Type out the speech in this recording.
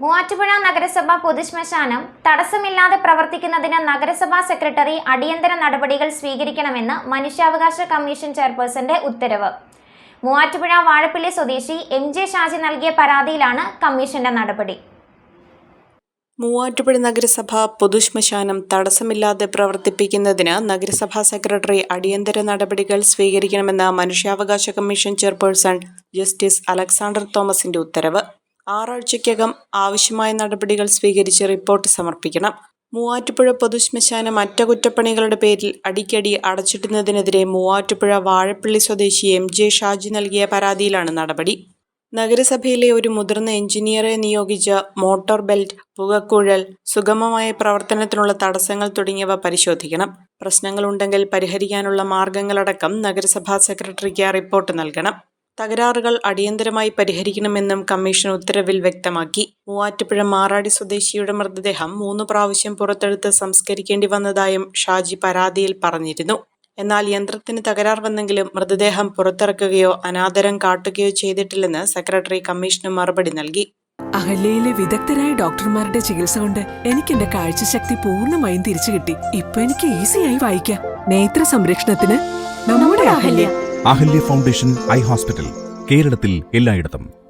മൂവാറ്റുപുഴ നഗരസഭ പൊതുശ്മശാനം തടസ്സമില്ലാതെ പ്രവർത്തിക്കുന്നതിന് നഗരസഭാ സെക്രട്ടറി അടിയന്തര നടപടികൾ സ്വീകരിക്കണമെന്ന് മനുഷ്യാവകാശ കമ്മീഷൻ ചെയർപേഴ്സന്റെ ഉത്തരവ്. മൂവാറ്റുപുഴ വാഴപ്പിള്ളി സ്വദേശി എം.ജെ. ഷാജി നൽകിയ പരാതിയിലാണ് കമ്മീഷന്റെ നടപടി. മൂവാറ്റുപുഴ നഗരസഭ പൊതുശ്മശാനം തടസ്സമില്ലാതെ പ്രവർത്തിപ്പിക്കുന്നതിന് നഗരസഭാ സെക്രട്ടറി അടിയന്തര നടപടികൾ സ്വീകരിക്കണമെന്ന് മനുഷ്യാവകാശ കമ്മീഷൻ ചെയർപേഴ്സൺ ജസ്റ്റിസ് അലക്സാണ്ടർ തോമസിന്റെ ഉത്തരവ്. 6 ആഴ്ചയ്ക്കകം ആവശ്യമായ നടപടികൾ സ്വീകരിച്ച് റിപ്പോർട്ട് സമർപ്പിക്കണം. മൂവാറ്റുപുഴ പൊതുശ്മശാനം അറ്റകുറ്റപ്പണികളുടെ പേരിൽ അടിക്കടി അടച്ചിടുന്നതിനെതിരെ മൂവാറ്റുപുഴ വാഴപ്പിള്ളി സ്വദേശി എം.ജെ. ഷാജി നൽകിയ പരാതിയിലാണ് നടപടി. നഗരസഭയിലെ ഒരു മുതിർന്ന എഞ്ചിനീയറെ നിയോഗിച്ച് മോട്ടോർ ബെൽറ്റ്, പുകക്കുഴൽ, സുഗമമായ പ്രവർത്തനത്തിനുള്ള തടസ്സങ്ങൾ തുടങ്ങിയവ പരിശോധിക്കണം. പ്രശ്നങ്ങളുണ്ടെങ്കിൽ പരിഹരിക്കാനുള്ള മാർഗങ്ങളടക്കം നഗരസഭാ സെക്രട്ടറിക്ക് റിപ്പോർട്ട് നൽകണം. തകരാറുകൾ അടിയന്തരമായി പരിഹരിക്കണമെന്നും കമ്മീഷൻ ഉത്തരവിൽ വ്യക്തമാക്കി. മൂവാറ്റുപുഴ മാറാടി സ്വദേശിയുടെ മൃതദേഹം 3 പ്രാവശ്യം പുറത്തെടുത്ത് സംസ്കരിക്കേണ്ടി വന്നതായും ഷാജി പരാതിയിൽ പറഞ്ഞിരുന്നു. എന്നാൽ യന്ത്രത്തിന് തകരാർ വന്നെങ്കിലും മൃതദേഹം പുറത്തിറക്കുകയോ അനാദരം കാട്ടുകയോ ചെയ്തിട്ടില്ലെന്ന് സെക്രട്ടറി കമ്മീഷന് മറുപടി നൽകി. അഹല്യയിലെ വിദഗ്ധരായ ഡോക്ടർമാരുടെ ചികിത്സ കൊണ്ട് എനിക്ക് എന്റെ കാഴ്ചശക്തി പൂർണ്ണമായും തിരിച്ചു കിട്ടി. ഇപ്പൊ എനിക്ക് ഈസിയായി വായിക്കാം. നേത്ര സംരക്ഷണത്തിന് നമ്മുടെ Ahalya. Ahalya foundation eye hospital, കേരളത്തിൽ എല്ലായിടത്തും.